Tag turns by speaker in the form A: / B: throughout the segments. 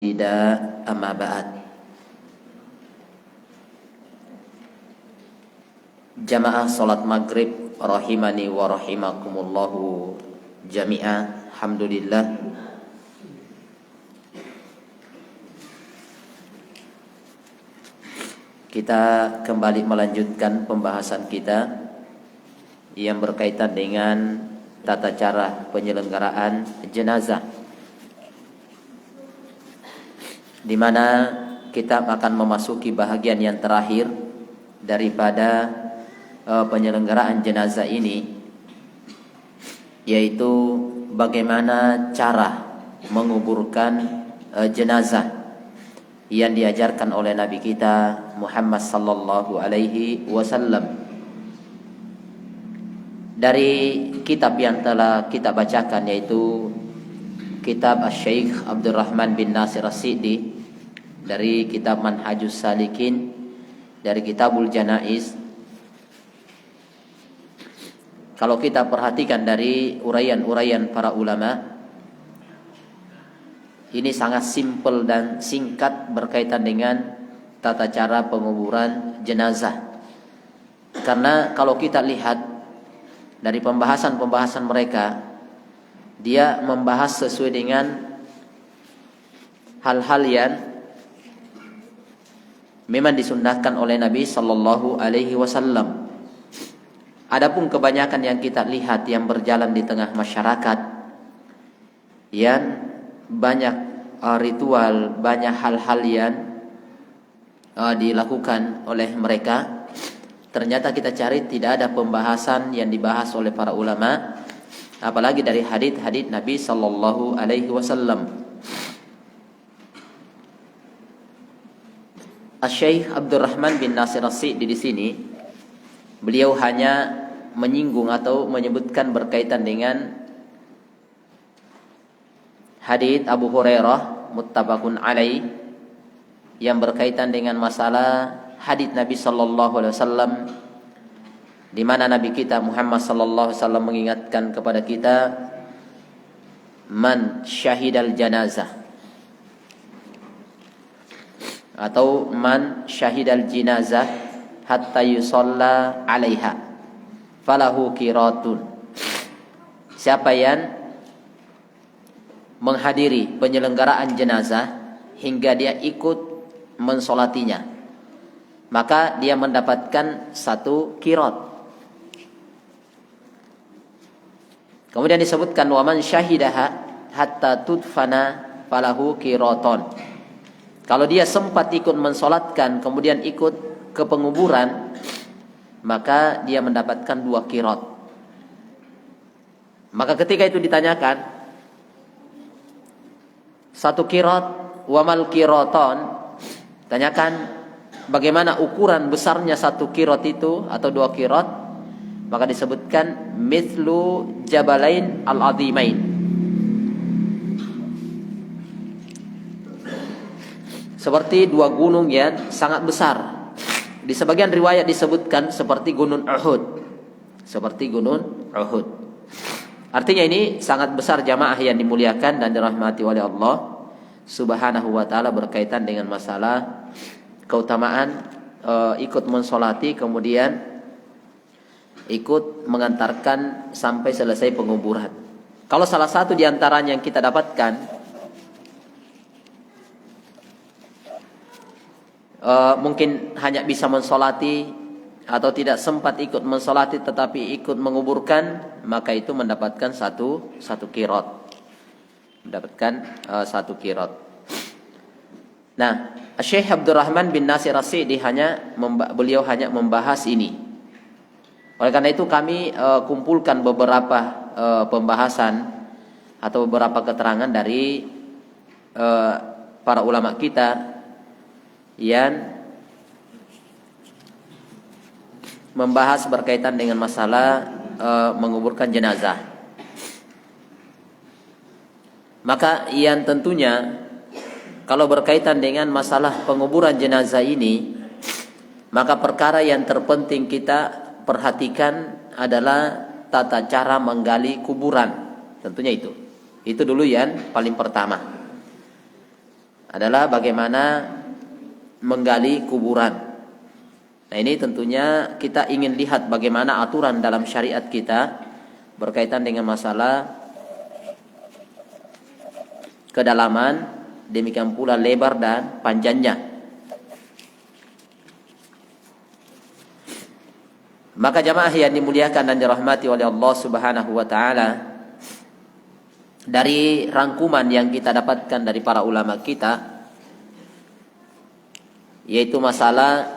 A: Tidak, amma ba'd. Jamaah salat maghrib rahimani wa rahimakumullahu jami'ah. Alhamdulillah, kita kembali melanjutkan pembahasan kita yang berkaitan dengan tata cara penyelenggaraan jenazah, di mana kita akan memasuki bahagian yang terakhir daripada penyelenggaraan jenazah ini, yaitu bagaimana cara menguburkan jenazah yang diajarkan oleh Nabi kita Muhammad sallallahu alaihi wasallam. Dari kitab yang telah kita bacakan, yaitu kitab Asy-Syaikh Abdurrahman bin Nasir As-Sa'di, dari kitab Manhajus Salikin, dari Kitabul Janaiz. Kalau kita perhatikan dari uraian-uraian para ulama, ini sangat simpel dan singkat berkaitan dengan tata cara penguburan jenazah. Karena kalau kita lihat dari pembahasan-pembahasan mereka, dia membahas sesuai dengan hal-hal yang memang disunnahkan oleh Nabi sallallahu alaihi wasallam. Adapun kebanyakan yang kita lihat yang berjalan di tengah masyarakat, yang banyak ritual, banyak hal-hal yang dilakukan oleh mereka, ternyata kita cari tidak ada pembahasan yang dibahas oleh para ulama, apalagi dari hadits Nabi sallallahu alaihi wasallam. Asy-Syaikh Abdurrahman bin Nasir As-Sa'di di sini, beliau hanya menyinggung atau menyebutkan berkaitan dengan hadits Abu Hurairah muttafaqun alaih, yang berkaitan dengan masalah hadits Nabi sallallahu alaihi wasallam, di mana Nabi kita Muhammad sallallahu alaihi wasallam mengingatkan kepada kita, man syahidal janazah, atau man syahidal jinazah hatta yusalla alaiha falahu qiratun. Siapa yang menghadiri penyelenggaraan jenazah hingga dia ikut mensolatinya, maka dia mendapatkan satu qirat. Kemudian disebutkan wa man syahidaha hatta tudfana falahu qiraton. Kalau dia sempat ikut mensolatkan kemudian ikut ke penguburan, maka dia mendapatkan 2 qirat. Maka ketika itu ditanyakan, 1 qirat wa mal qiraton, tanyakan bagaimana ukuran besarnya 1 qirat itu atau 2 qirat, maka disebutkan mithlu jabalain al-azimain, seperti 2 gunung yang sangat besar. Di sebagian riwayat disebutkan seperti gunung Uhud, seperti gunung Uhud. Artinya ini sangat besar, jamaah yang dimuliakan dan dirahmati oleh Allah Subhanahu wa taala, berkaitan dengan masalah keutamaan ikut mensolati kemudian ikut mengantarkan sampai selesai penguburan. Kalau salah satu di antaranya yang kita dapatkan, mungkin hanya bisa mensolati atau tidak sempat ikut mensolati tetapi ikut menguburkan, maka itu mendapatkan satu qirat, mendapatkan 1 qirat. Nah, Syekh Abdurrahman bin Nasir As-Sa'di beliau hanya membahas ini. Oleh karena itu kami kumpulkan beberapa pembahasan atau beberapa keterangan dari para ulama kita yang membahas berkaitan dengan masalah menguburkan jenazah. Maka yang tentunya kalau berkaitan dengan masalah penguburan jenazah ini, maka perkara yang terpenting kita perhatikan adalah tata cara menggali kuburan. Tentunya itu dulu yang paling pertama. adalah bagaimana menggali kuburan. Nah, ini tentunya kita ingin lihat bagaimana aturan dalam syariat kita berkaitan dengan masalah kedalaman, demikian pula lebar dan panjangnya. Maka jamaah yang dimuliakan dan dirahmati oleh Allah Subhanahu wa taala, dari rangkuman yang kita dapatkan dari para ulama kita, yaitu masalah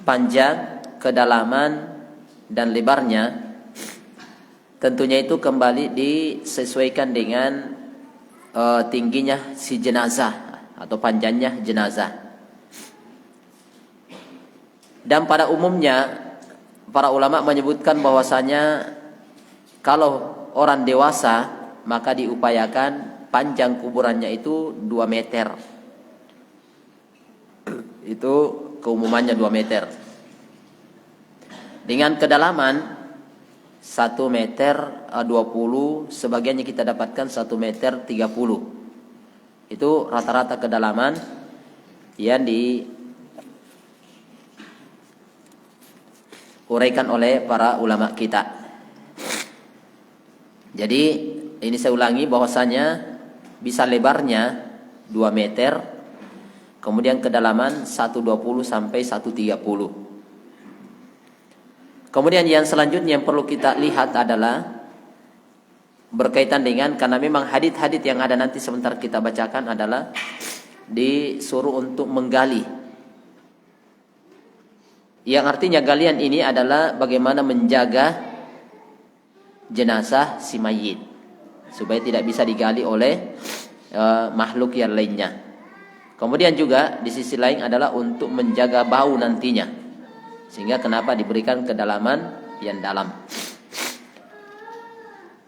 A: panjang, kedalaman dan lebarnya, tentunya itu kembali disesuaikan dengan tingginya si jenazah atau panjangnya jenazah. Dan pada umumnya para ulama menyebutkan bahwasanya kalau orang dewasa maka diupayakan panjang kuburannya itu 2 meter. Itu keumumannya 2 meter. Dengan kedalaman 1 meter 20, sebagiannya kita dapatkan 1 meter 30. Itu rata-rata kedalaman yang diuraikan oleh para ulama kita. Jadi ini saya ulangi bahwasanya bisa lebarnya 2 meter, kemudian kedalaman 120 sampai 130. Kemudian yang selanjutnya yang perlu kita lihat adalah berkaitan dengan, karena memang hadits-hadits yang ada nanti sebentar kita bacakan adalah disuruh untuk menggali. Yang artinya galian ini adalah bagaimana menjaga jenazah si mayit supaya tidak bisa digali oleh makhluk yang lainnya. Kemudian juga di sisi lain adalah untuk menjaga bau nantinya, sehingga kenapa diberikan kedalaman yang dalam.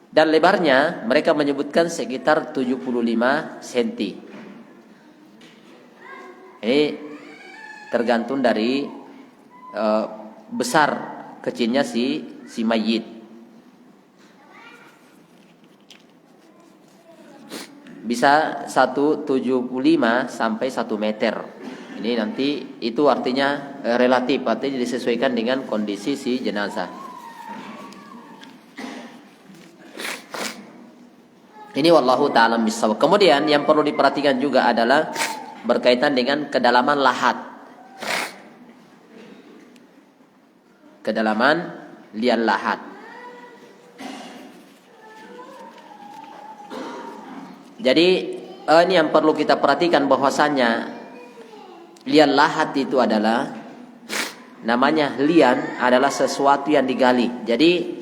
A: Dan lebarnya mereka menyebutkan sekitar 75 cm. Ini tergantung dari besar kecilnya si mayit. Bisa 175 sampai 1 meter. Ini nanti itu artinya relatif, artinya disesuaikan dengan kondisi si jenazah. Ini wallahu ta'ala bissawab. Kemudian yang perlu diperhatikan juga adalah berkaitan dengan kedalaman lahat. Kedalaman lian lahat. Jadi ini yang perlu kita perhatikan bahwasanya lian lahat itu adalah, namanya lian adalah sesuatu yang digali. Jadi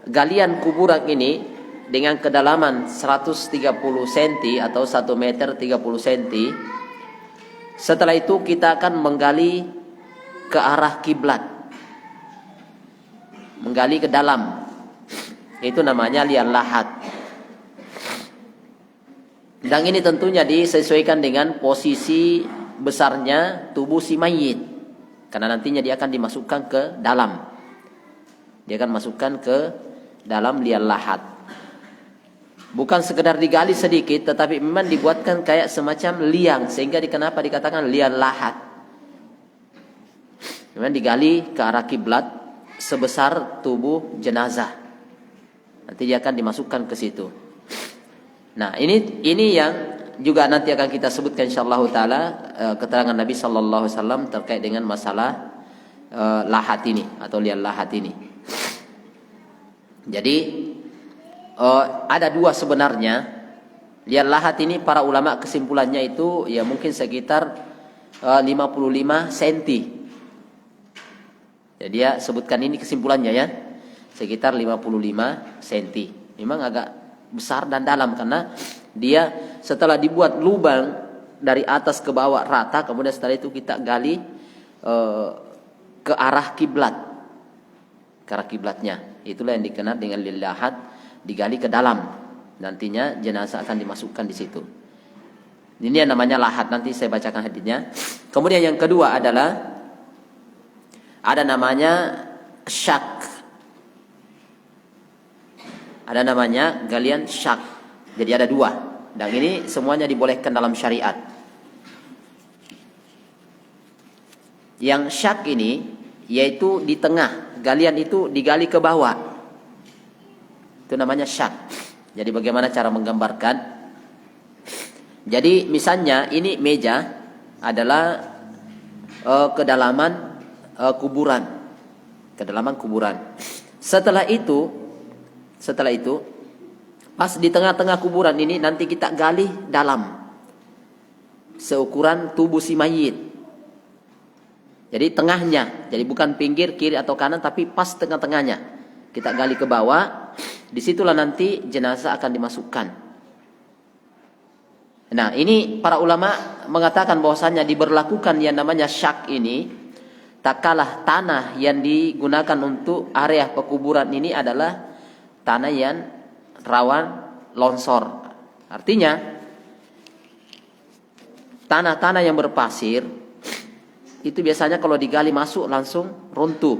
A: galian kuburan ini dengan kedalaman 130 cm atau 1 meter 30 cm. Setelah itu kita akan menggali ke arah kiblat, menggali ke dalam. Itu namanya lian lahat. Dan ini tentunya disesuaikan dengan posisi besarnya tubuh si mayit, karena nantinya dia akan dimasukkan ke dalam. Dia akan masukkan ke dalam lian lahat. Bukan sekedar digali sedikit, tetapi memang dibuatkan kayak semacam liang, sehingga kenapa dikatakan lian lahat. Memang digali ke arah kiblat sebesar tubuh jenazah. Nanti dia akan dimasukkan ke situ. Nah, ini yang juga nanti akan kita sebutkan insyaallah taala keterangan Nabi sallallahu alaihi wasallam terkait dengan masalah lahat ini atau lian lahat ini. Jadi ada 2 sebenarnya. Lian lahat ini para ulama kesimpulannya itu ya mungkin sekitar 55 cm. Jadi dia sebutkan ini kesimpulannya ya, sekitar 55 cm. Memang agak besar dan dalam, karena dia setelah dibuat lubang dari atas ke bawah rata, kemudian setelah itu kita gali ke arah kiblat, ke arah kiblatnya. Itulah yang dikenal dengan lian lahat, digali ke dalam. Nantinya jenazah akan dimasukkan di situ. Ini yang namanya lahat, nanti saya bacakan hadisnya. Kemudian yang kedua adalah ada namanya syak. Ada namanya galian syak. Jadi ada 2. Dan ini semuanya dibolehkan dalam syariat. Yang syak ini yaitu di tengah, galian itu digali ke bawah. Itu namanya syak. Jadi bagaimana cara menggambarkan? Jadi misalnya ini meja adalah kedalaman kuburan. Kedalaman kuburan. Setelah itu pas di tengah-tengah kuburan ini nanti kita gali dalam seukuran tubuh si mayit. Jadi tengahnya, jadi bukan pinggir kiri atau kanan, tapi pas tengah-tengahnya. Kita gali ke bawah, disitulah nanti jenazah akan dimasukkan. Nah, ini para ulama mengatakan bahwasanya diberlakukan yang namanya syak ini, tak kalah tanah yang digunakan untuk area pekuburan ini adalah tanah yang rawan longsor. Artinya, tanah-tanah yang berpasir itu biasanya kalau digali masuk langsung runtuh.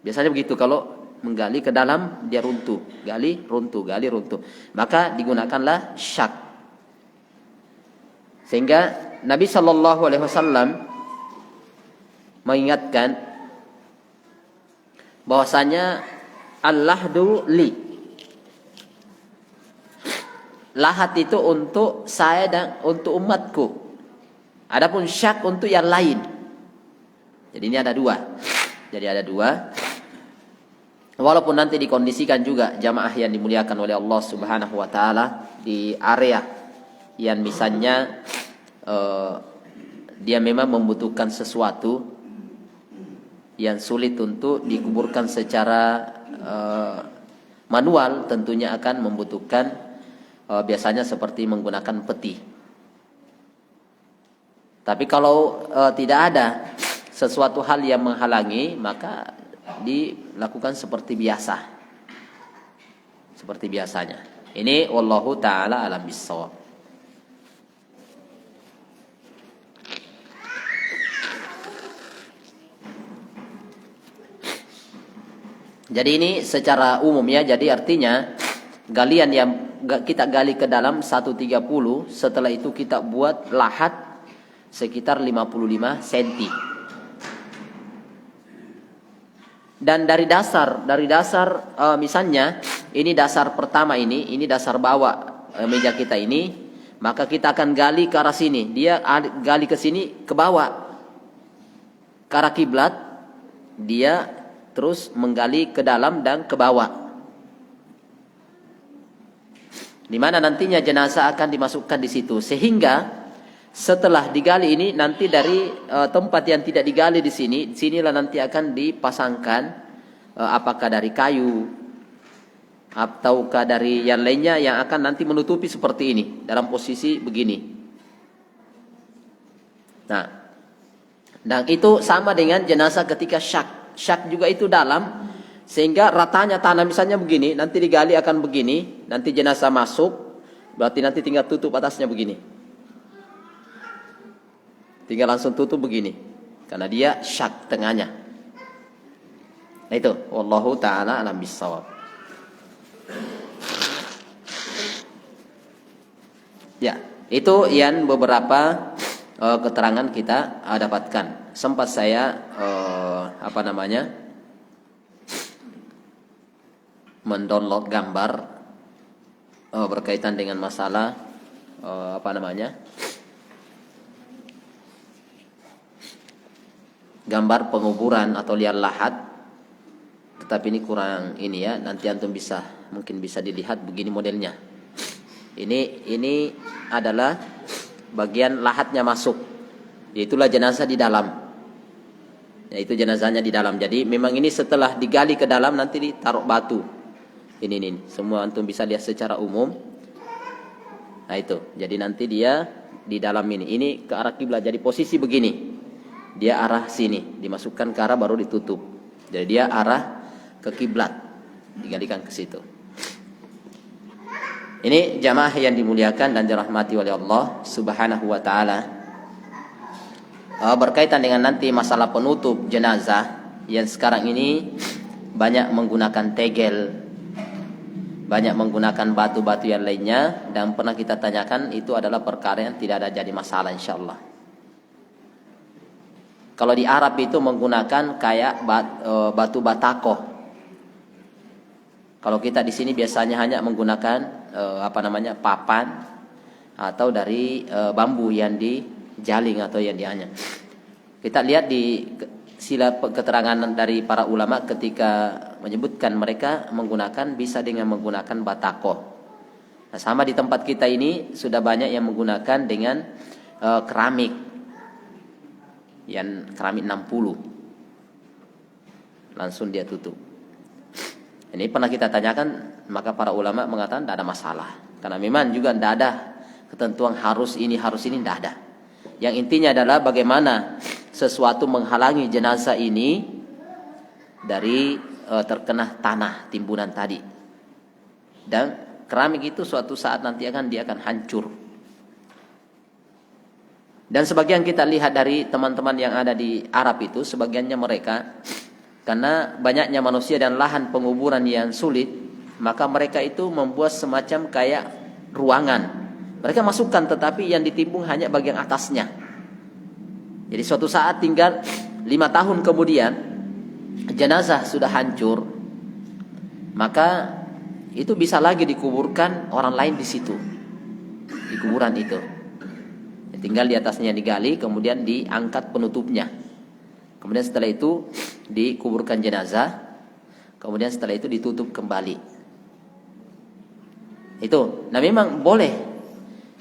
A: Biasanya begitu, kalau menggali ke dalam dia runtuh, gali runtuh, gali runtuh. Maka digunakanlah syak. Sehingga Nabi Shallallahu Alaihi Wasallam mengingatkan bahwasanya al-lahdu li, lahat itu untuk saya dan untuk umatku. Adapun syak untuk yang lain. Jadi ini ada dua. Walaupun nanti dikondisikan juga jamaah yang dimuliakan oleh Allah Subhanahu wa taala di area yang misalnya dia memang membutuhkan sesuatu yang sulit untuk dikuburkan secara manual, tentunya akan membutuhkan biasanya seperti menggunakan peti. Tapi kalau tidak ada sesuatu hal yang menghalangi, maka dilakukan seperti biasa. Seperti biasanya. Ini wallahu taala alam bissawab. Jadi ini secara umum ya, jadi artinya galian yang kita gali ke dalam 130, setelah itu kita buat lahat sekitar 55 cm. Dan dari dasar misalnya ini dasar pertama ini dasar bawah meja kita ini, maka kita akan gali ke arah sini. Dia gali ke sini ke bawah ke arah kiblat, dia terus menggali ke dalam dan ke bawah. Di mana nantinya jenazah akan dimasukkan di situ, sehingga setelah digali ini nanti dari tempat yang tidak digali di sini, sinilah nanti akan dipasangkan apakah dari kayu ataukah dari yang lainnya yang akan nanti menutupi seperti ini dalam posisi begini. Nah, dan itu sama dengan jenazah ketika syak. Syak juga itu dalam, sehingga ratanya tanah misalnya begini, nanti digali akan begini, nanti jenazah masuk, berarti nanti tinggal tutup atasnya begini. Tinggal langsung tutup begini, karena dia syak tengahnya. Nah itu, wallahu taala alam bissawab. Ya, itu yang beberapa keterangan kita dapatkan. Sempat saya mendownload gambar berkaitan dengan masalah gambar penguburan atau liar lahat, tetapi ini kurang ini ya, nanti antum mungkin bisa dilihat begini modelnya. Ini adalah bagian lahatnya masuk, yaitulah jenazah di dalam. Yaitu jenazahnya di dalam. Jadi memang ini setelah digali ke dalam nanti ditaruh batu. Ini semua antum bisa lihat secara umum. Nah itu, jadi nanti dia di dalam ini ke arah kiblat. Jadi posisi begini. Dia arah sini, dimasukkan ke arah baru ditutup. Jadi dia arah ke kiblat, digalikan ke situ. Ini jamaah yang dimuliakan dan dirahmati oleh Allah Subhanahu wa taala. Berkaitan dengan nanti masalah penutup jenazah yang sekarang ini banyak menggunakan tegel, banyak menggunakan batu-batu yang lainnya, dan pernah kita tanyakan itu adalah perkara yang tidak ada jadi masalah insyaallah. Kalau di Arab itu menggunakan kayak batu batako. Kalau kita di sini biasanya hanya menggunakan papan atau dari bambu yang dijaling atau yang dianyam. Kita lihat di sila keterangan dari para ulama ketika menyebutkan mereka menggunakan bisa dengan menggunakan batako. Nah, sama di tempat kita ini sudah banyak yang menggunakan dengan keramik, yang keramik 60 langsung dia tutup. Ini pernah kita tanyakan, maka para ulama mengatakan tidak ada masalah, karena memang juga tidak ada ketentuan harus ini tidak ada. Yang intinya adalah bagaimana sesuatu menghalangi jenazah ini dari terkena tanah timbunan tadi. Dan keramik itu suatu saat nanti dia akan hancur. Dan sebagian kita lihat dari teman-teman yang ada di Arab itu, sebagiannya mereka karena banyaknya manusia dan lahan penguburan yang sulit, maka mereka itu membuat semacam kayak ruangan. Mereka masukkan, tetapi yang ditimbun hanya bagian atasnya. Jadi suatu saat tinggal 5 tahun kemudian jenazah sudah hancur, maka itu bisa lagi dikuburkan orang lain di situ, di kuburan itu. Tinggal di atasnya digali, kemudian diangkat penutupnya. Kemudian setelah itu dikuburkan jenazah, kemudian setelah itu ditutup kembali. Itu. Nah, memang boleh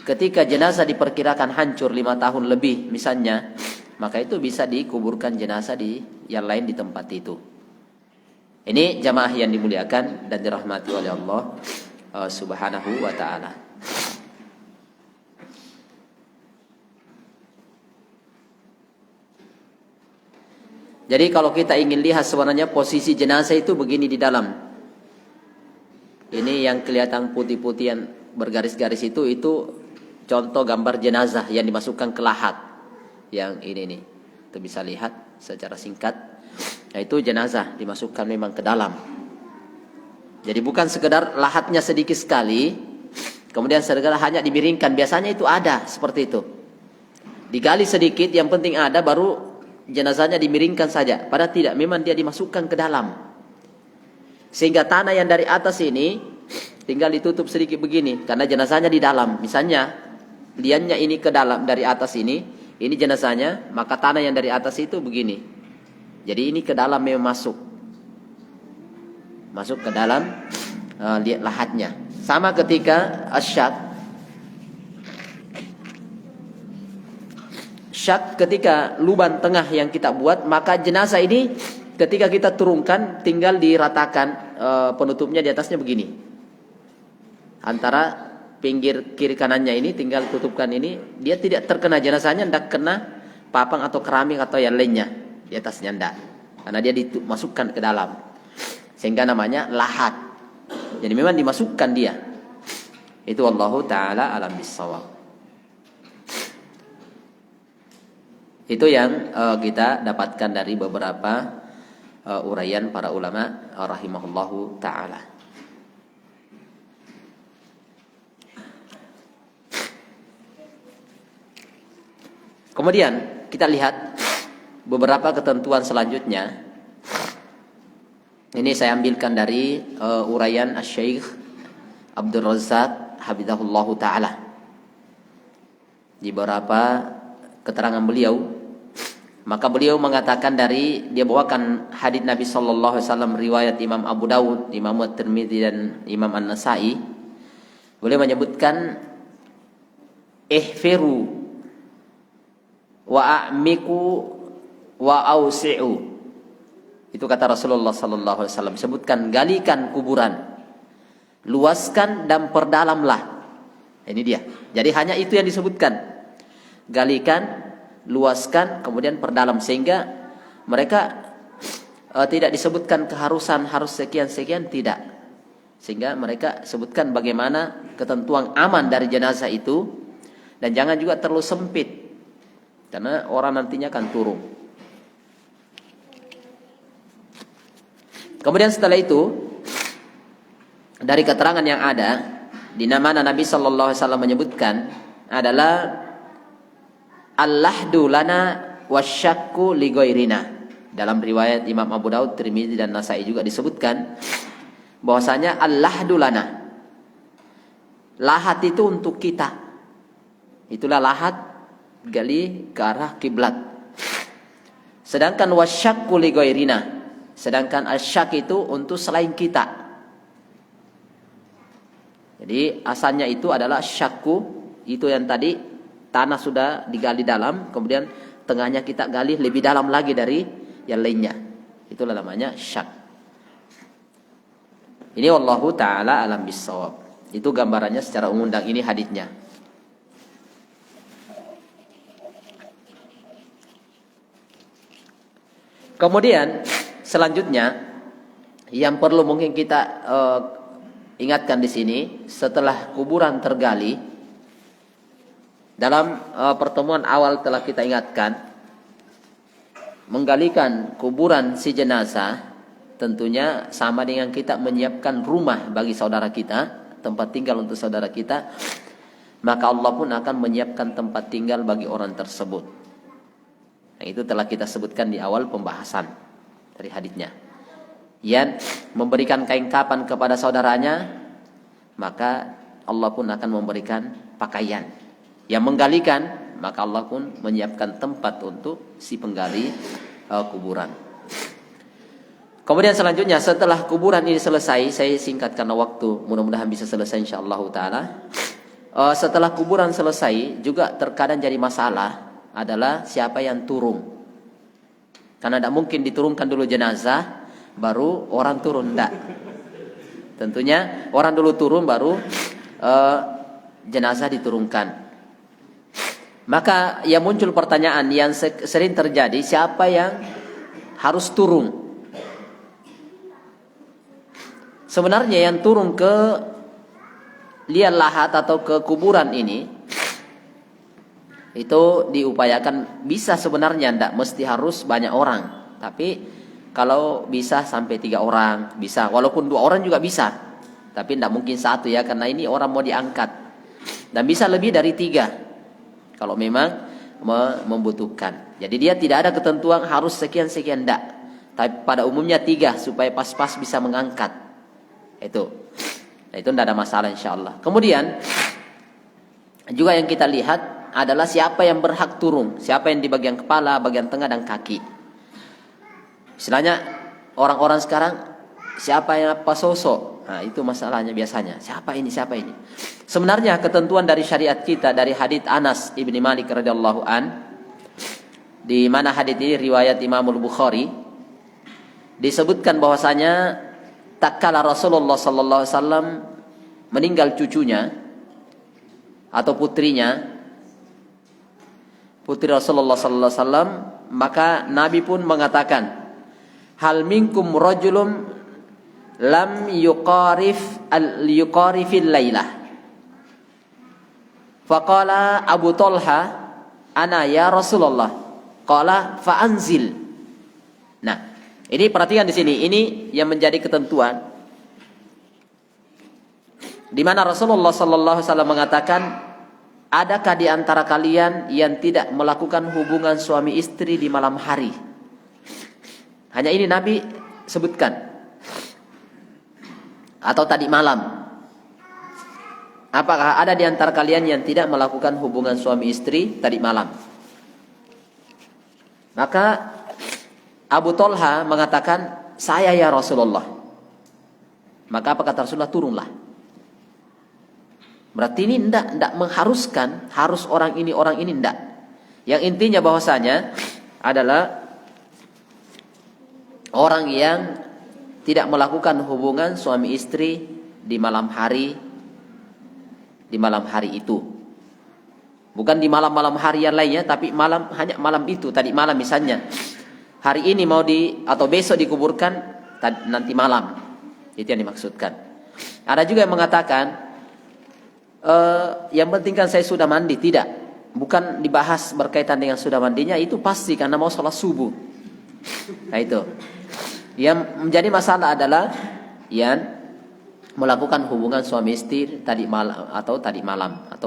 A: ketika jenazah diperkirakan hancur 5 tahun lebih misalnya, maka itu bisa dikuburkan jenazah di yang lain di tempat itu. Ini jamaah yang dimuliakan dan dirahmati oleh Allah Subhanahu wa taala. Jadi kalau kita ingin lihat sebenarnya posisi jenazah itu begini di dalam. Ini yang kelihatan putih-putih yang bergaris-garis itu contoh gambar jenazah yang dimasukkan ke lahat. Yang ini nih, itu bisa lihat secara singkat. Nah, itu jenazah dimasukkan memang ke dalam. Jadi bukan sekedar lahatnya sedikit sekali, kemudian segala hanya dimiringkan. Biasanya itu ada seperti itu. Digali sedikit, yang penting ada, baru jenazahnya dimiringkan saja. Padahal tidak, memang dia dimasukkan ke dalam. Sehingga tanah yang dari atas ini tinggal ditutup sedikit begini, karena jenazahnya di dalam. Misalnya liannya ini ke dalam dari atas ini jenazahnya, maka tanah yang dari atas itu begini. Jadi ini ke dalam memang masuk ke dalam lihat lahatnya. Sama ketika syak ketika lubang tengah yang kita buat, maka jenazah ini ketika kita turunkan tinggal diratakan penutupnya di atasnya begini. Antara pinggir kiri kanannya ini tinggal tutupkan ini, dia tidak terkena, jenazahnya tidak kena papan atau keramik atau yang lainnya di atasnya, tidak, karena dia dimasukkan ke dalam, sehingga namanya lahat. Jadi memang dimasukkan dia. Itu wallahu taala alam bissawab. Itu yang kita dapatkan dari beberapa uraian para ulama rahimahullahu taala. Kemudian kita lihat beberapa ketentuan selanjutnya. Ini saya ambilkan dari uraian Asy-Syaikh Abdul Razzaq hafizahullahu taala. Di beberapa keterangan beliau, maka beliau mengatakan dia bawakan hadits Nabi sallallahu alaihi wasallam riwayat Imam Abu Dawud, Imam At-Tirmidzi dan Imam An-Nasa'i. Beliau menyebutkan ihfiru wa a'miku wa ausi'u. Itu kata Rasulullah sallallahu alaihi wasallam, sebutkan galikan kuburan, luaskan dan perdalamlah. Ini dia. Jadi hanya itu yang disebutkan. Galikan, luaskan, kemudian perdalam, sehingga mereka tidak disebutkan keharusan harus sekian-sekian, tidak. Sehingga mereka sebutkan bagaimana ketentuan aman dari jenazah itu, dan jangan juga terlalu sempit, karena orang nantinya akan turun. Kemudian setelah itu dari keterangan yang ada di mana Nabi sallallahu alaihi wasallam menyebutkan adalah al-lahdu lana wasyakku li ghairina. Dalam riwayat Imam Abu Daud, Tirmidzi dan Nasai juga disebutkan bahwasanya al-lahdu lana. Lahat itu untuk kita. Itulah lahat, gali ke arah kiblat. Sedangkan wasyakku li ghairina. Sedangkan asyak itu untuk selain kita. Jadi asalnya itu adalah syakku, itu yang tadi tanah sudah digali dalam, kemudian tengahnya kita gali lebih dalam lagi dari yang lainnya. Itulah namanya syak. Ini wallahu taala alam bissawab. Itu gambarannya secara umum dan ini hadisnya. Kemudian selanjutnya yang perlu mungkin kita ingatkan di sini, setelah kuburan tergali, dalam pertemuan awal telah kita ingatkan, menggalikan kuburan si jenazah tentunya sama dengan kita menyiapkan rumah bagi saudara kita, tempat tinggal untuk saudara kita, maka Allah pun akan menyiapkan tempat tinggal bagi orang tersebut. Nah, itu telah kita sebutkan di awal pembahasan dari hadisnya. Yang memberikan kain kapan kepada saudaranya, maka Allah pun akan memberikan pakaian. Yang menggalikan, maka Allah pun menyiapkan tempat untuk si penggali kuburan. Kemudian selanjutnya setelah kuburan ini selesai, saya singkat karena waktu, mudah-mudahan bisa selesai insyaallah taala. Setelah kuburan selesai juga terkadang jadi masalah adalah siapa yang turun. Karena tidak mungkin diturunkan dulu jenazah baru orang turun, enggak. Tentunya orang dulu turun baru jenazah diturunkan. Maka ya muncul pertanyaan yang sering terjadi, siapa yang harus turun? Sebenarnya yang turun ke liang lahat atau ke kuburan ini itu diupayakan bisa sebenarnya, tidak mesti harus banyak orang, tapi kalau bisa sampai 3 orang bisa, walaupun 2 orang juga bisa, tapi tidak mungkin 1 ya, karena ini orang mau diangkat, dan bisa lebih dari 3 kalau memang membutuhkan. Jadi dia tidak ada ketentuan harus sekian-sekian, tidak, tapi pada umumnya 3 supaya pas-pas bisa mengangkat itu. Nah, itu tidak ada masalah insyaallah. Kemudian juga yang kita lihat adalah siapa yang berhak turun, siapa yang di bagian kepala, bagian tengah dan kaki. Istilahnya orang-orang sekarang siapa yang apa sosok, nah itu masalahnya biasanya. Siapa ini, siapa ini? Sebenarnya ketentuan dari syariat kita dari hadits Anas ibni Malik radhiyallahu an, di mana hadits ini riwayat Imam Al-Bukhari, disebutkan bahwasanya tatkala Rasulullah sallallahu alaihi wasallam meninggal cucunya atau putrinya, putri Rasulullah sallallahu alaihi wasallam, maka Nabi pun mengatakan, hal minkum rajulun lam yuqarifil lailah. Faqala Abu Talha, ana ya Rasulullah. Qala fa'anzil. Nah, ini perhatikan di sini, ini yang menjadi ketentuan di mana Rasulullah sallallahu alaihi wasallam mengatakan, adakah di antara kalian yang tidak melakukan hubungan suami istri di malam hari? Hanya ini Nabi sebutkan. Atau tadi malam. Apakah ada di antara kalian yang tidak melakukan hubungan suami istri tadi malam? Maka Abu Talha mengatakan, saya ya Rasulullah. Maka apa kata Rasulullah? Turunlah. Berarti ini tidak mengharuskan harus orang ini tidak. Yang intinya bahwasanya adalah orang yang tidak melakukan hubungan suami istri di malam hari itu. Bukan di malam-malam hari yang lainnya, tapi hanya malam itu. Tadi malam misalnya, hari ini mau atau besok dikuburkan, nanti malam. Itu yang dimaksudkan. Ada juga yang mengatakan, yang penting kan saya sudah mandi. Tidak, bukan dibahas berkaitan dengan sudah mandinya, itu pasti karena mau sholat subuh. Nah itu yang menjadi masalah adalah yang melakukan hubungan suami istri tadi malam atau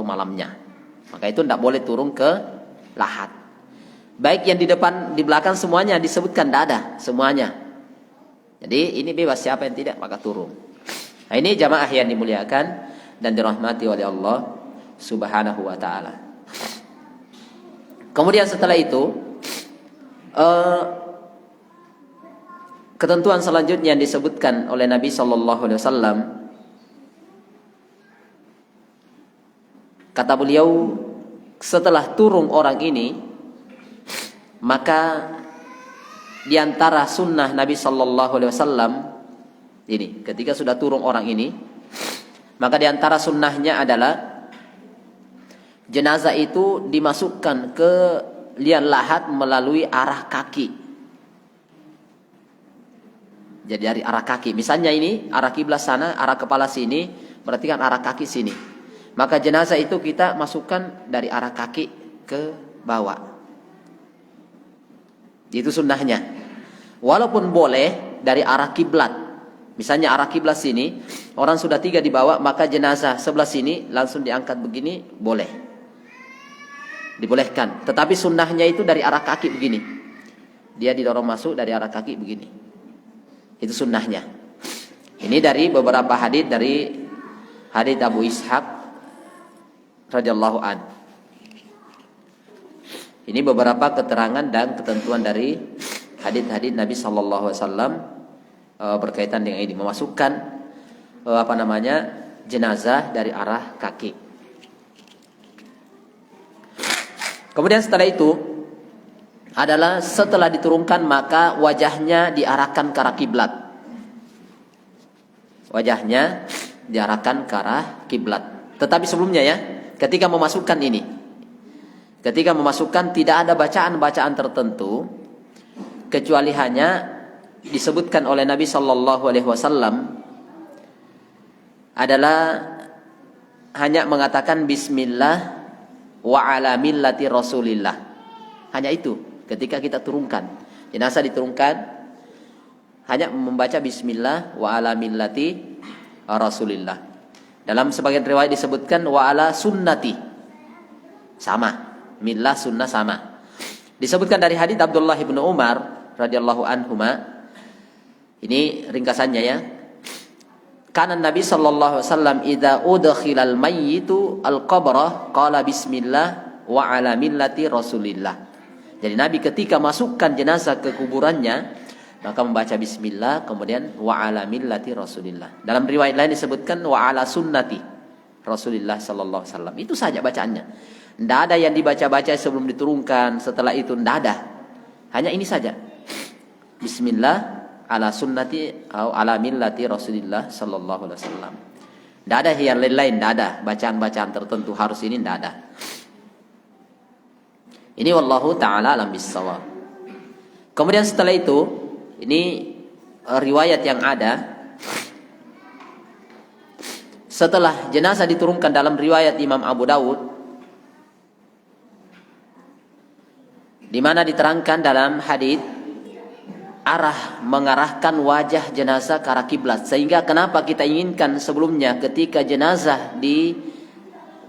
A: malamnya. Maka itu tidak boleh turun ke lahat. Baik yang di depan, di belakang semuanya disebutkan tidak ada semuanya. Jadi ini bebas, siapa yang tidak maka turun. Nah, ini jamaah yang dimuliakan dan dirahmati oleh Allah Subhanahu wa taala. Kemudian setelah itu ketentuan selanjutnya yang disebutkan oleh Nabi sallallahu alaihi wasallam, kata beliau, setelah turun orang ini, maka di antara sunnah Nabi sallallahu alaihi wasallam ini, ketika sudah turun orang ini, maka di antara sunnahnya adalah jenazah itu dimasukkan ke liang lahat melalui arah kaki. Jadi dari arah kaki. Misalnya ini arah kiblat sana, arah kepala sini, berarti kan arah kaki sini. Maka jenazah itu kita masukkan dari arah kaki ke bawah. Itu sunnahnya. Walaupun boleh dari arah kiblat. Misalnya arah kiblat sini, orang sudah 3 dibawa, maka jenazah sebelah sini langsung diangkat begini, boleh. Dibolehkan. Tetapi sunnahnya itu dari arah kaki begini. Dia didorong masuk dari arah kaki begini. Itu sunnahnya. Ini dari beberapa hadis, dari hadis Abu Ishaq radhiyallahu an. Ini beberapa keterangan dan ketentuan dari hadis-hadis Nabi sallallahu alaihi wasallam berkaitan dengan ini, memasukkan jenazah dari arah kaki. Kemudian setelah itu adalah setelah diturunkan maka wajahnya diarahkan ke arah kiblat. Wajahnya diarahkan ke arah kiblat. Tetapi sebelumnya ya, ketika memasukkan ini, ketika memasukkan tidak ada bacaan-bacaan tertentu, kecuali hanya disebutkan oleh Nabi sallallahu alaihi wasallam adalah hanya mengatakan bismillah wa ala millati Rasulillah. Hanya itu ketika kita turunkan. Jenazah diturunkan hanya membaca bismillah wa ala millati Rasulillah. Dalam sebagian riwayat disebutkan wa ala sunnati. Sama, millah sunnah sama. Disebutkan dari hadits Abdullah bin Umar radhiyallahu anhuma. Ini ringkasannya ya. Kana Nabi sallallahu alaihi wasallam idza udkhilal mayyitu al-qabrah qala bismillah wa ala millati Rasulillah. Jadi Nabi ketika masukkan jenazah ke kuburannya maka membaca bismillah kemudian wa ala millati Rasulillah. Dalam riwayat lain disebutkan wa ala sunnati Rasulillah sallallahu alaihi wasallam. Itu saja bacaannya. Tidak ada yang dibaca-baca sebelum diturunkan, setelah itu tidak ada. Hanya ini saja. Bismillah ala sunnati atau ala millati Rasulillah sallallahu alaihi wasallam. Tidak ada yang lain-lain, tidak ada bacaan-bacaan tertentu harus ini, tidak ada. Ini wallahu taala alam bissawab. Kemudian setelah itu, ini riwayat yang ada setelah jenazah diturunkan dalam riwayat Imam Abu Dawud, di mana diterangkan dalam hadis mengarahkan wajah jenazah ke arah kiblat. Sehingga kenapa kita inginkan sebelumnya ketika jenazah di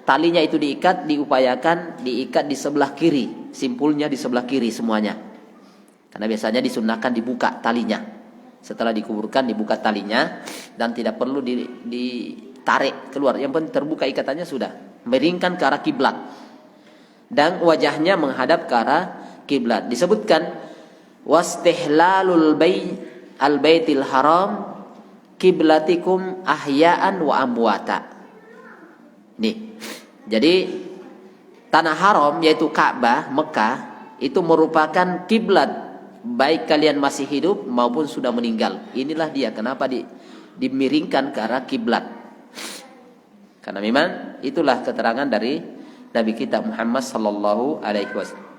A: talinya itu diupayakan diikat di sebelah kiri, simpulnya di sebelah kiri semuanya. Karena biasanya disunnahkan dibuka talinya. Setelah dikuburkan dibuka talinya dan tidak perlu ditarik keluar. Yang penting terbuka ikatannya sudah. Miringkan ke arah kiblat. Dan wajahnya menghadap ke arah kiblat. Disebutkan wastihlalul baitil haram kiblatikum ahya'an wa amwata. Nih. Jadi tanah haram yaitu Ka'bah, Mekah itu merupakan kiblat baik kalian masih hidup maupun sudah meninggal. Inilah dia kenapa dimiringkan ke arah kiblat. Karena memang itulah keterangan dari Nabi kita Muhammad sallallahu alaihi wasallam.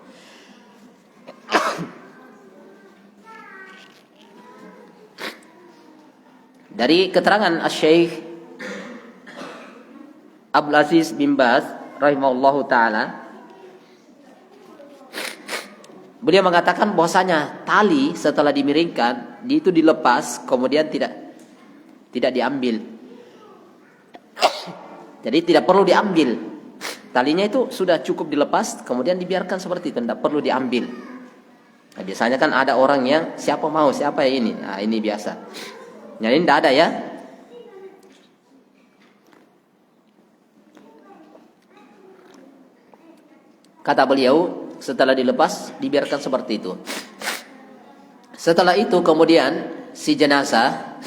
A: Dari keterangan Asy-Syaikh Abdul Aziz bin Baz rahimahullahu taala, beliau mengatakan bahwasanya tali setelah dimiringkan itu dilepas kemudian tidak diambil. Jadi tidak perlu diambil. Talinya itu sudah cukup dilepas, kemudian dibiarkan seperti itu, tidak perlu diambil. Nah, biasanya kan ada orang yang siapa mau, siapa ya ini. Nah, ini biasa. Nah, ini tidak ada ya. Kata beliau, setelah dilepas dibiarkan seperti itu. Setelah itu kemudian si jenazah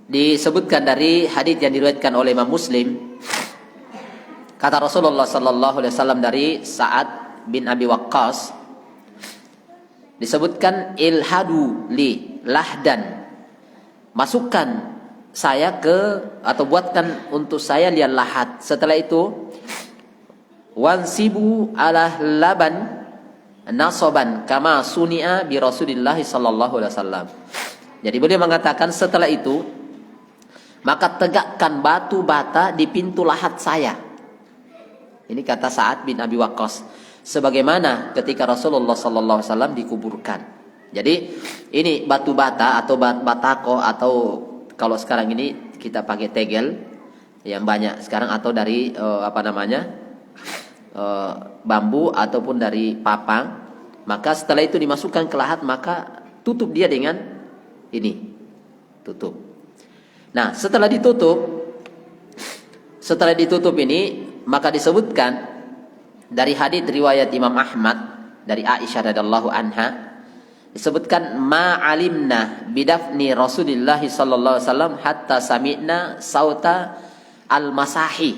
A: disebutkan dari hadis yang diriwayatkan oleh Imam Muslim. Kata Rasulullah sallallahu alaihi wasallam dari Sa'ad bin Abi Waqqas, disebutkan ilhadu li lahdan, masukkan saya ke atau buatkan untuk saya lian lahat. Setelah itu wansibu ala laban nasoban kama suni'a bi Rasulillah sallallahu alaihi wasallam. Jadi beliau mengatakan setelah itu maka tegakkan batu bata di pintu lahat saya. Ini kata Sa'ad bin Abi Waqqas, sebagaimana ketika Rasulullah sallallahu alaihi wasallam dikuburkan. Jadi ini batu bata atau batako atau kalau sekarang ini kita pakai tegel yang banyak sekarang, atau dari bambu ataupun dari papang. Maka setelah itu dimasukkan ke lahat, maka tutup dia dengan ini, tutup. Nah, setelah ditutup ini, maka disebutkan dari hadits riwayat Imam Ahmad dari Aisyah radhiyallahu anha, disebutkan ma alimna bidafni Rasulillah sallallahu alaihi wasallam hatta sami'na sauta al-masahi.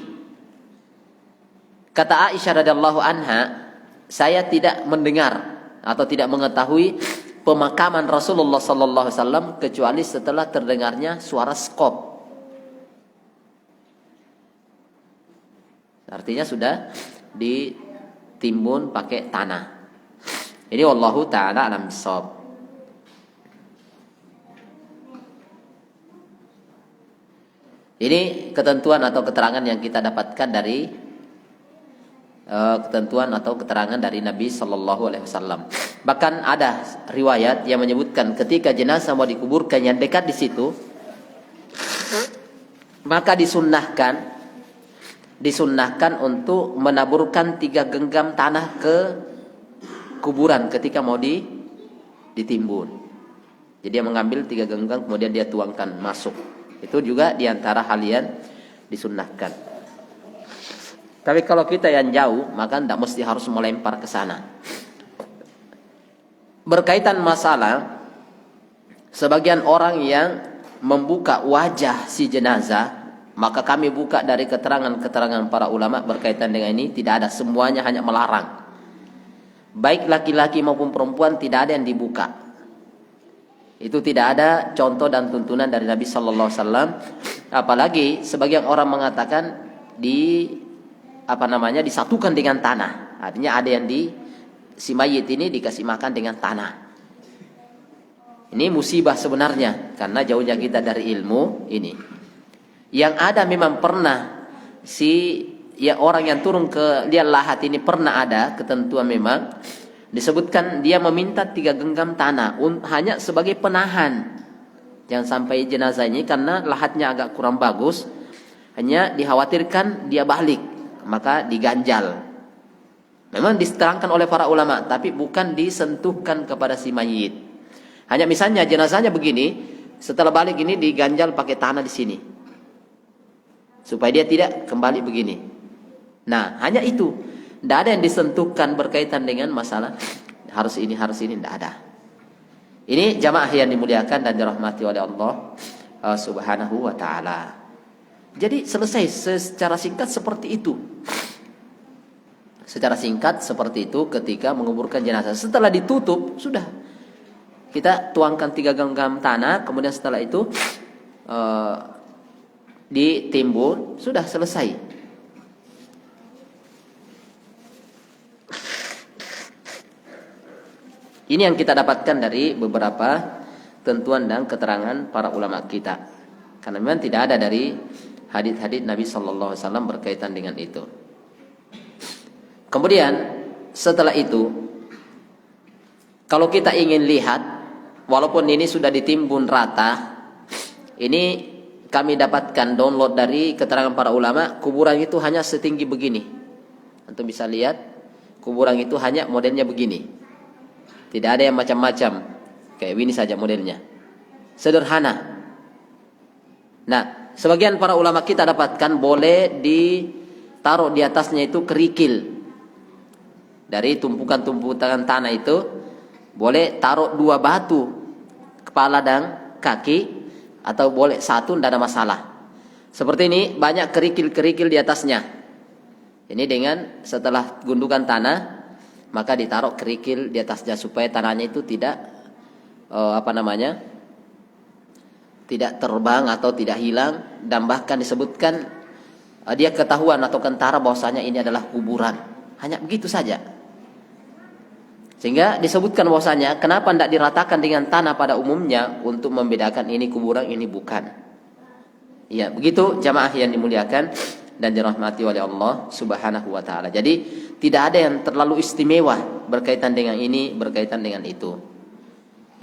A: Kata Aisyah radhiyallahu anha, saya tidak mendengar atau tidak mengetahui pemakaman Rasulullah sallallahu alaihi wasallam kecuali setelah terdengarnya suara skop. Artinya sudah ditimbun pakai tanah. Ini wallahu ta'ala alam bissawab. Ini ketentuan atau keterangan yang kita dapatkan dari ketentuan atau keterangan dari Nabi sallallahu alaihi wasallam. Bahkan ada riwayat yang menyebutkan ketika jenazah mau dikuburkan yang dekat di situ, maka disunnahkan untuk menaburkan 3 genggam tanah ke kuburan ketika mau ditimbun. Jadi dia mengambil 3 genggam kemudian dia tuangkan masuk. Itu juga diantara hal yang disunnahkan. Tapi kalau kita yang jauh, maka tidak mesti harus melempar ke sana. Berkaitan masalah sebagian orang yang membuka wajah si jenazah, maka kami buka dari keterangan-keterangan para ulama berkaitan dengan ini, tidak ada, semuanya hanya melarang. Baik laki-laki maupun perempuan tidak ada yang dibuka. Itu tidak ada contoh dan tuntunan dari Nabi sallallahu alaihi wasallam. Apalagi sebagian orang mengatakan disatukan dengan tanah. Artinya ada yang si mayit ini dikasih makan dengan tanah. Ini musibah sebenarnya karena jauhnya kita dari ilmu ini. Yang ada memang pernah orang yang turun ke lian lahat ini pernah ada ketentuan, memang disebutkan dia meminta 3 genggam tanah hanya sebagai penahan, jangan sampai jenazah ini karena lahatnya agak kurang bagus, hanya dikhawatirkan dia balik, maka diganjal. Memang diterangkan oleh para ulama, tapi bukan disentuhkan kepada si mayit. Hanya misalnya jenazahnya begini, setelah balik ini diganjal pakai tanah di sini, supaya dia tidak kembali begini. Nah, hanya itu. Tidak ada yang disentuhkan berkaitan dengan masalah harus ini, tidak ada. Ini jamaah yang dimuliakan dan dirahmati oleh Allah subhanahu wa ta'ala. Jadi selesai secara singkat seperti itu. Secara singkat seperti itu ketika menguburkan jenazah. Setelah ditutup, sudah. Kita tuangkan 3 genggam tanah, kemudian setelah itu ditimbun, sudah selesai. Ini yang kita dapatkan dari beberapa tentuan dan keterangan para ulama kita. Karena memang tidak ada dari hadits-hadits Nabi sallallahu alaihi wasallam berkaitan dengan itu. Kemudian setelah itu, kalau kita ingin lihat walaupun ini sudah ditimbun rata, ini kami dapatkan download dari keterangan para ulama, kuburan itu hanya setinggi begini. Antum bisa lihat, kuburan itu hanya modelnya begini. Tidak ada yang macam-macam. Kayak ini saja modelnya. Sederhana. Nah, sebagian para ulama kita dapatkan boleh ditaruh di atasnya itu kerikil. Dari tumpukan-tumpukan tanah itu boleh taruh 2 batu, kepala dan kaki, atau boleh 1, tidak ada masalah. Seperti ini banyak kerikil-kerikil di atasnya. Ini dengan setelah gundukan tanah, maka ditaruh kerikil di atasnya supaya tanahnya itu tidak tidak terbang atau tidak hilang, dan bahkan disebutkan dia ketahuan atau kentara bahwasanya ini adalah kuburan. Hanya begitu saja. Sehingga disebutkan bahwasanya kenapa tidak diratakan dengan tanah pada umumnya untuk membedakan ini kuburan, ini bukan. Ya, begitu jamaah yang dimuliakan dan dirahmati oleh Allah Subhanahu wa taala. Jadi tidak ada yang terlalu istimewa berkaitan dengan ini, berkaitan dengan itu.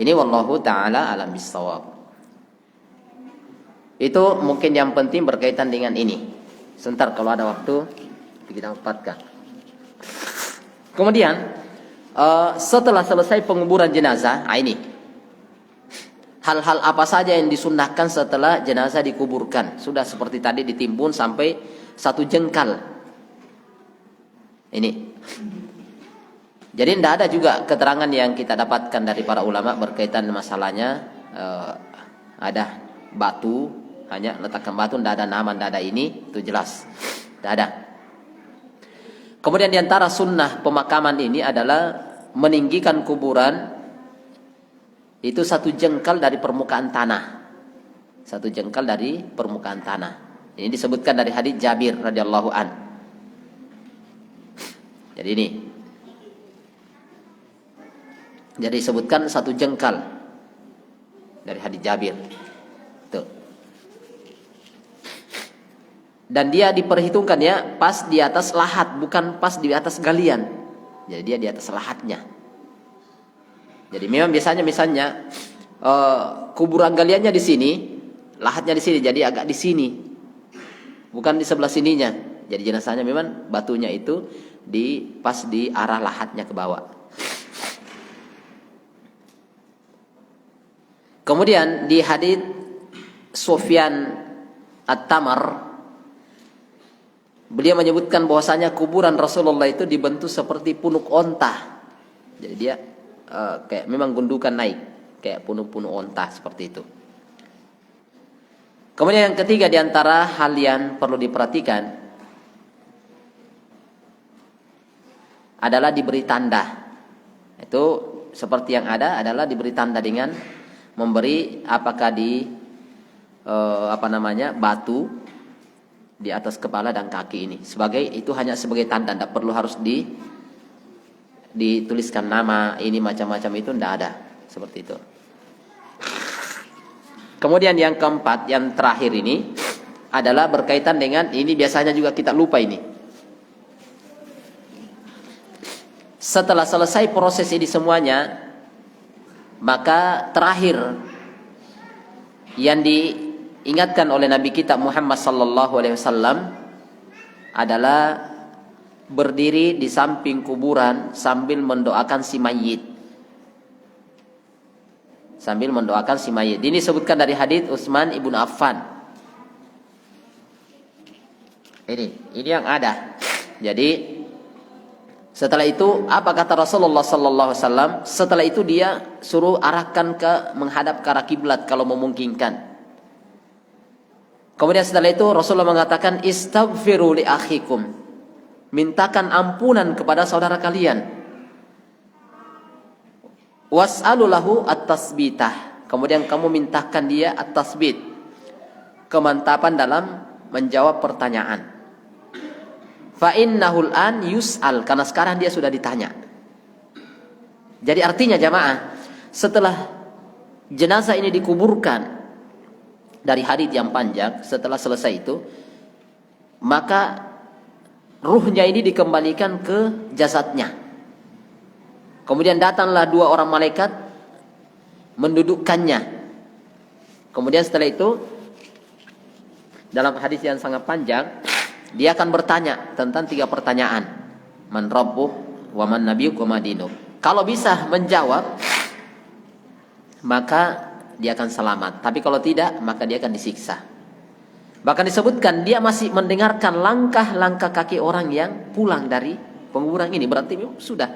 A: Ini wallahu taala alam bissawab. Itu mungkin yang penting berkaitan dengan ini. Sebentar kalau ada waktu kita empatkan. Kemudian setelah selesai penguburan jenazah, ini hal-hal apa saja yang disunnahkan setelah jenazah dikuburkan. Sudah seperti tadi ditimbun sampai 1 jengkal. Ini. Jadi tidak ada juga keterangan yang kita dapatkan dari para ulama berkaitan masalahnya ada batu, hanya letakkan batu, tidak ada nama, tidak ada ini, itu jelas. Tidak ada. Kemudian diantara sunnah pemakaman ini adalah meninggikan kuburan itu 1 jengkal dari permukaan tanah. 1 jengkal dari permukaan tanah. Ini disebutkan dari hadits Jabir radhiyallahu an. Jadi ini. Jadi disebutkan 1 jengkal dari hadits Jabir. Tuh. Dan dia diperhitungkan ya pas di atas lahat, bukan pas di atas galian. Jadi dia di atas lahatnya. Jadi memang biasanya misalnya kuburan galiannya di sini, lahatnya di sini, jadi agak di sini, bukan di sebelah sininya. Jadi jenazahnya memang batunya itu pas di arah lahatnya ke bawah. Kemudian di hadits Sufyan At-Tamar, beliau menyebutkan bahwasanya kuburan Rasulullah itu dibentuk seperti punuk onta. Jadi dia kayak memang gundukan naik, kayak punuk-punuk onta seperti itu. Kemudian yang ketiga diantara hal yang perlu diperhatikan adalah diberi tanda. Itu seperti yang ada adalah diberi tanda dengan memberi apakah batu di atas kepala dan kaki ini. Itu hanya sebagai tanda, tidak perlu harus dituliskan nama ini macam-macam, itu tidak ada seperti itu. Kemudian yang keempat, yang terakhir ini adalah berkaitan dengan ini, biasanya juga kita lupa ini. Setelah selesai proses ini semuanya, maka terakhir yang diingatkan oleh Nabi kita Muhammad sallallahu alaihi wasallam adalah berdiri di samping kuburan sambil mendoakan si mayit. Sambil mendoakan si mayit. Ini disebutkan dari hadits Utsman ibn Affan. Ini yang ada. Jadi setelah itu apa kata Rasulullah sallallahu alaihi wasallam? Setelah itu dia suruh arahkan menghadap ke arah kiblat kalau memungkinkan. Kemudian setelah itu Rasulullah mengatakan istaghfiru li akhikum. Mintakan ampunan kepada saudara kalian. Was'alu lahu at-tasbitah. Kemudian kamu mintakan dia at-tasbit. Kemantapan dalam menjawab pertanyaan. Fa innahul an yus'al, karena sekarang dia sudah ditanya. Jadi artinya jamaah, setelah jenazah ini dikuburkan dari hadits yang panjang, setelah selesai itu, maka ruhnya ini dikembalikan ke jasadnya. Kemudian datanglah 2 orang malaikat mendudukkannya. Kemudian setelah itu dalam hadis yang sangat panjang, dia akan bertanya tentang 3 pertanyaan. Man rabbuk wa man nabiyyuk wa ma dinuk. Kalau bisa menjawab, maka dia akan selamat. Tapi kalau tidak, maka dia akan disiksa. Bahkan disebutkan dia masih mendengarkan langkah-langkah kaki orang yang pulang dari penguburan ini. Berarti sudah.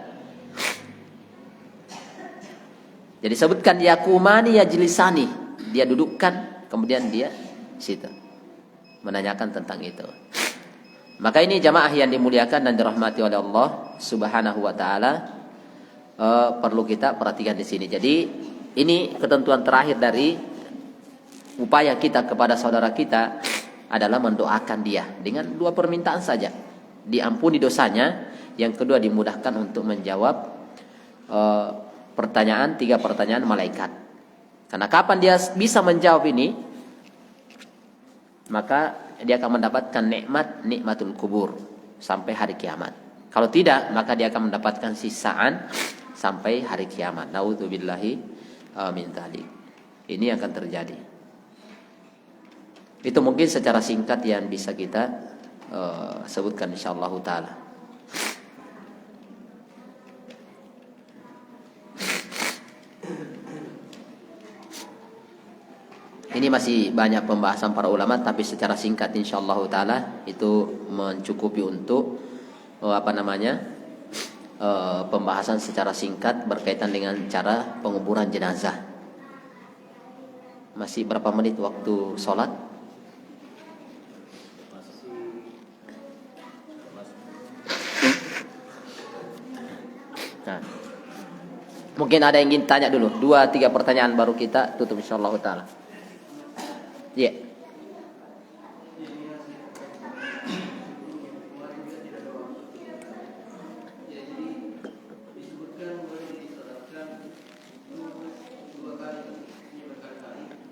A: Jadi sebutkan yakumani yajlisani. Dia dudukkan, kemudian dia situ menanyakan tentang itu. Maka ini jamaah yang dimuliakan dan dirahmati oleh Allah Subhanahu wa taala, perlu kita perhatikan di sini. Jadi ini ketentuan terakhir dari upaya kita kepada saudara kita adalah mendoakan dia dengan 2 permintaan saja. Diampuni dosanya, yang kedua dimudahkan untuk menjawab pertanyaan 3 pertanyaan malaikat. Karena kapan dia bisa menjawab ini, maka dia akan mendapatkan nikmatul kubur sampai hari kiamat. Kalau tidak, maka dia akan mendapatkan sisaan sampai hari kiamat. Naudzubillahi min dzalik. Ini akan terjadi. Itu mungkin secara singkat yang bisa kita sebutkan insyaallah taala. Ini masih banyak pembahasan para ulama, tapi secara singkat insyaallah taala itu mencukupi untuk pembahasan secara singkat berkaitan dengan cara penguburan jenazah. Masih berapa menit waktu sholat? Nah, mungkin ada yang ingin tanya dulu, 2-3 pertanyaan baru kita tutup insyaallah taala. Ya.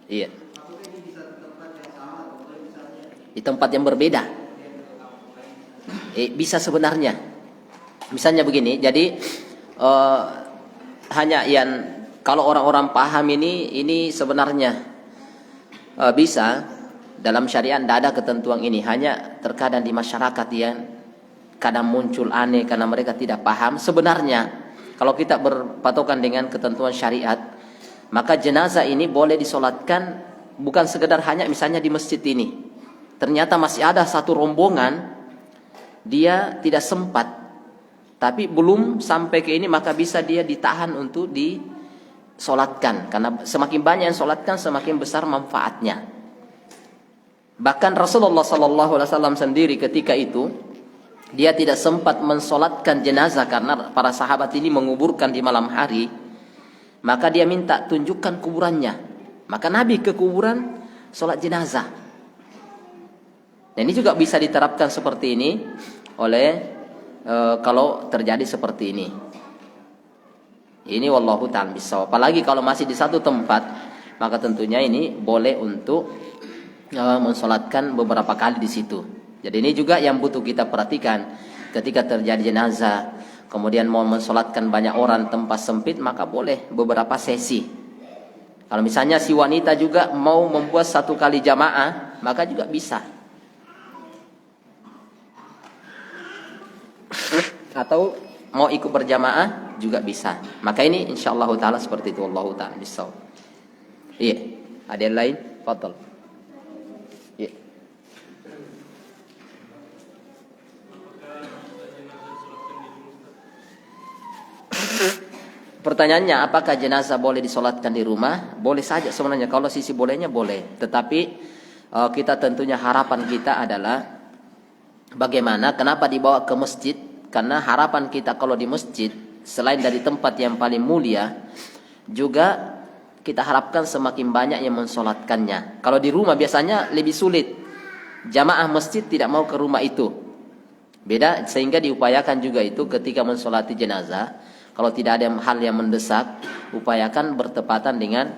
A: Iya. Di tempat yang berbeda. Bisa sebenarnya. Misalnya begini, jadi hanya yang kalau orang-orang paham ini sebenarnya bisa dalam syariat tidak ada ketentuan ini, hanya terkadang di masyarakat yang kadang muncul aneh karena mereka tidak paham. Sebenarnya kalau kita berpatokan dengan ketentuan syariat, maka jenazah ini boleh disolatkan bukan sekedar hanya misalnya di masjid ini. Ternyata masih ada satu rombongan dia tidak sempat, tapi belum sampai ke ini, maka bisa dia ditahan untuk disolatkan, karena semakin banyak yang solatkan semakin besar manfaatnya. Bahkan Rasulullah SAW sendiri ketika itu dia tidak sempat mensolatkan jenazah karena para sahabat ini menguburkan di malam hari, maka dia minta tunjukkan kuburannya. Maka Nabi ke kuburan solat jenazah. Dan ini juga bisa diterapkan seperti ini kalau terjadi seperti ini. Ini wallahu ta'ala bissawab. Apalagi kalau masih di satu tempat, maka tentunya ini boleh untuk mensolatkan beberapa kali di situ. Jadi ini juga yang butuh kita perhatikan ketika terjadi jenazah, kemudian mau mensolatkan banyak orang tempat sempit, maka boleh beberapa sesi. Kalau misalnya si wanita juga mau membuat 1 kali jamaah, maka juga bisa. Atau mau ikut berjamaah juga bisa. Maka ini insyaallah taala seperti itu, wallahu taala bissawab. Iya, ada yang lain? Fadhal. Iya. Pertanyaannya, apakah jenazah boleh disolatkan di rumah? Boleh saja sebenarnya, kalau sisi bolehnya boleh. Tetapi kita tentunya harapan kita adalah bagaimana, kenapa dibawa ke masjid? Karena harapan kita kalau di masjid, selain dari tempat yang paling mulia, juga kita harapkan semakin banyak yang mensolatkannya. Kalau di rumah biasanya lebih sulit. Jamaah masjid tidak mau ke rumah itu. Beda, sehingga diupayakan juga itu ketika mensolati jenazah. Kalau tidak ada hal yang mendesak, upayakan bertepatan dengan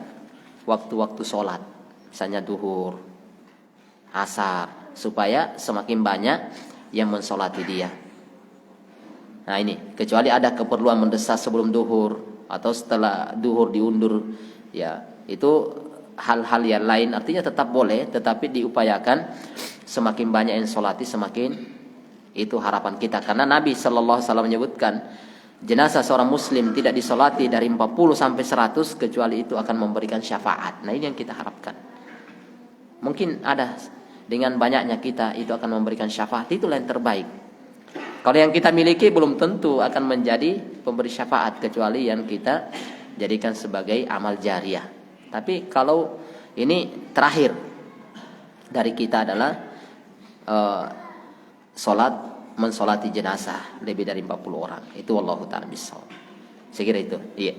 A: waktu-waktu sholat. Misalnya duhur, asar, supaya semakin banyak yang mensolati dia. Nah ini, kecuali ada keperluan mendesak sebelum duhur atau setelah duhur diundur Ya, itu hal-hal yang lain artinya tetap boleh, tetapi diupayakan semakin banyak yang solati semakin itu harapan kita. Karena Nabi Shallallahu Alaihi Wasallam menyebutkan jenazah seorang muslim tidak disolati dari 40 sampai 100 kecuali itu akan memberikan syafaat. Nah ini yang kita harapkan. Mungkin ada dengan banyaknya kita itu akan memberikan syafaat, itulah yang terbaik. Kalau yang kita miliki belum tentu akan menjadi pemberi syafaat kecuali yang kita jadikan sebagai amal jariah. Tapi kalau ini terakhir dari kita adalah mensolati jenazah lebih dari 40 orang. Itu wallahu ta'ala bissawab. Saya kira itu. Iya.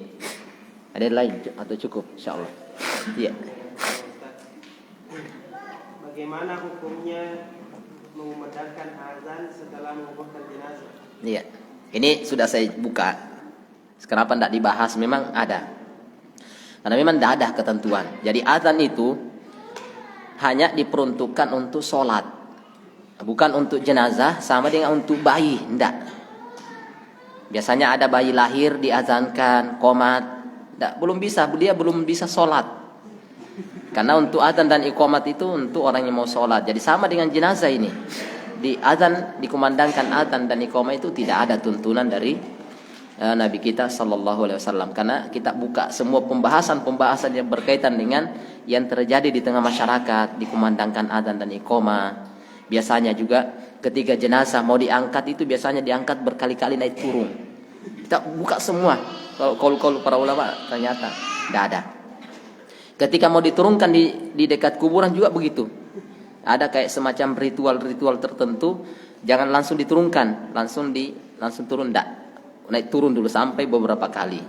A: Ada yang lain atau cukup insyaallah? Iya.
B: Bagaimana hukumnya mengumandangkan azan setelah menguburkan jenazah?
A: Iya. Ini sudah saya buka. Kenapa tidak dibahas? Memang ada. Karena memang tidak ada ketentuan. Jadi azan itu hanya diperuntukkan untuk sholat, bukan untuk jenazah, sama dengan untuk bayi. Tidak. Biasanya ada bayi lahir diazankan, qomat. Tidak, belum bisa. Dia belum bisa sholat. Karena untuk azan dan iqamat itu untuk orang yang mau sholat. Jadi sama dengan jenazah ini. Di azan, dikumandangkan azan dan iqamat itu tidak ada tuntunan dari Nabi kita Sallallahu Alaihi Wasallam. Karena kita buka semua pembahasan yang berkaitan dengan yang terjadi di tengah masyarakat, dikumandangkan azan dan iqamah. Biasanya juga ketika jenazah mau diangkat itu biasanya diangkat berkali-kali naik turun. Kita buka semua. Kalau para ulama ternyata tidak ada. Ketika mau diturunkan di dekat kuburan juga begitu. Ada kayak semacam ritual-ritual tertentu, jangan langsung diturunkan, langsung turun, enggak. Naik turun dulu sampai beberapa kali.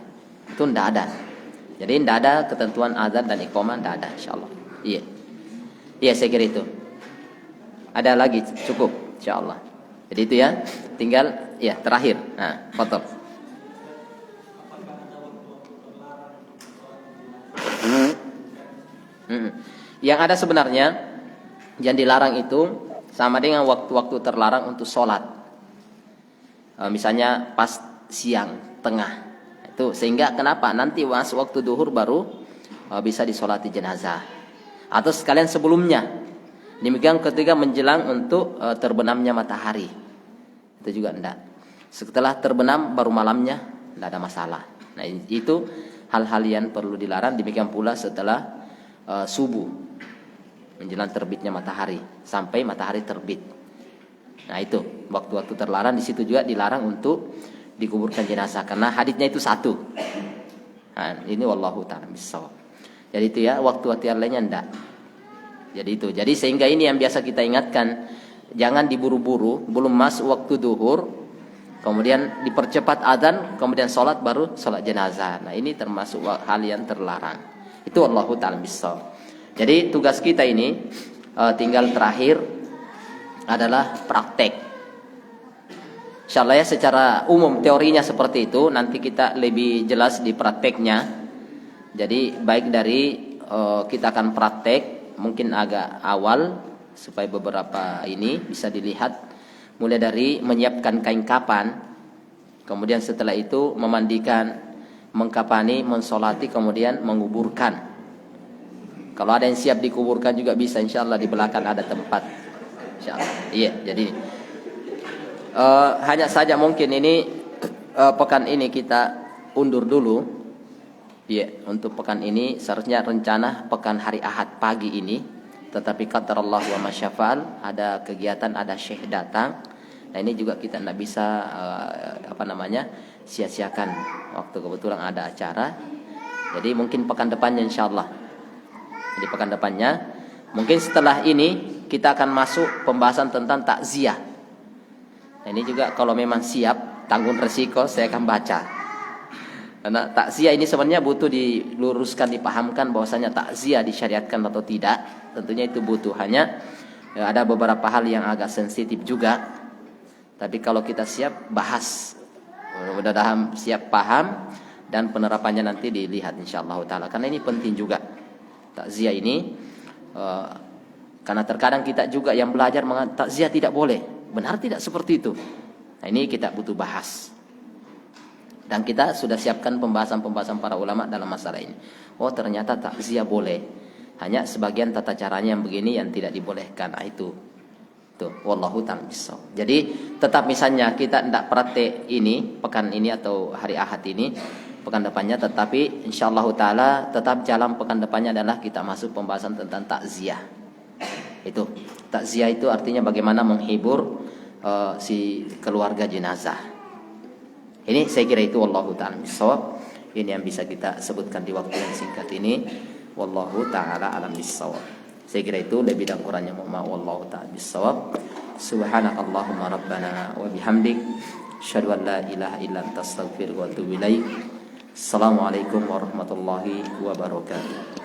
A: Itu enggak ada. Jadi enggak ada ketentuan azan dan iqamah, enggak ada insyaallah. Iya. Iya, saya kira itu. Ada lagi cukup insyaallah. Jadi itu ya. Tinggal ya terakhir. Nah, foto. Yang ada sebenarnya yang dilarang itu sama dengan waktu-waktu terlarang untuk sholat. Misalnya pas siang, tengah. Itu sehingga kenapa nanti waktu duhur baru bisa disolati jenazah. Atau sekalian sebelumnya. Demikian ketika menjelang untuk terbenamnya matahari. Itu juga enggak. Setelah terbenam baru malamnya enggak ada masalah. Nah, itu hal-hal yang perlu dilarang. Demikian pula setelah subuh menjelang terbitnya matahari sampai matahari terbit. Nah, itu waktu-waktu terlarang. Di situ juga dilarang untuk dikuburkan jenazah karena haditsnya itu satu. Nah, ini wallahu ta'ala bissawab. Jadi itu ya, waktu-waktu yang lainnya enggak. Jadi itu. Jadi sehingga ini yang biasa kita ingatkan, jangan diburu-buru, belum masuk waktu duhur, kemudian dipercepat adzan, kemudian sholat baru sholat jenazah. Nah, ini termasuk hal yang terlarang. Itu wallahu ta'ala bissawab. Jadi tugas kita ini tinggal terakhir adalah praktek. Insyaallah ya, secara umum teorinya seperti itu, nanti kita lebih jelas di prakteknya. Jadi baik dari kita akan praktek mungkin agak awal supaya beberapa ini bisa dilihat, mulai dari menyiapkan kain kapan, kemudian setelah itu memandikan, mengkapani, mensolati, kemudian menguburkan. Kalau ada yang siap dikuburkan juga bisa, insyaallah di belakang ada tempat. Insyaallah. Iya, jadi hanya saja mungkin ini pekan ini kita undur dulu. Iya, untuk pekan ini seharusnya rencana pekan hari Ahad pagi ini, tetapi qadarullah wa masyafa'al, ada kegiatan, ada syekh datang. Nah, ini juga kita tidak bisa sia-siakan waktu kebetulan ada acara. Jadi mungkin pekan depannya insyaallah. Jadi pekan depannya, mungkin setelah ini kita akan masuk pembahasan tentang takziah. Nah, ini juga kalau memang siap, tanggung resiko, saya akan baca. Karena takziah ini sebenarnya butuh diluruskan, dipahamkan bahwasanya takziah disyariatkan atau tidak. Tentunya itu butuh, hanya ada beberapa hal yang agak sensitif juga. Tapi kalau kita siap, bahas. Mudah-mudahan siap paham dan penerapannya nanti dilihat insyaallah taala. Karena ini penting juga. Takziah ini karena terkadang kita juga yang belajar mengatakan takziah tidak boleh. Benar tidak seperti itu? Nah, ini kita butuh bahas. Dan kita sudah siapkan pembahasan-pembahasan para ulama dalam masalah ini. Oh, ternyata takziah boleh. Hanya sebagian tata caranya yang begini yang tidak dibolehkan. Itu. Tuh, wallahu ta'ala bissawab. Jadi, tetap misalnya kita tidak praktek ini pekan ini atau hari Ahad ini, pekan depannya, tetapi insyaallah taala tetap jalan pekan depannya adalah kita masuk pembahasan tentang takziah. Itu. Takziah itu artinya bagaimana menghibur si keluarga jenazah. Ini saya kira itu wallahu ta'ala bissawab. Ini yang bisa kita sebutkan di waktu yang singkat ini. Wallahu ta'ala alam bissawab. Saya kira itu lebih dan kurangnya mohon maaf. Wallahu ta'ala bissawab. Subhanakallahumma rabbana wa bihamdik, asyhadu an la ilaha illa anta astaghfiruka wa atubu ilaik. Assalamualaikum warahmatullahi wabarakatuh.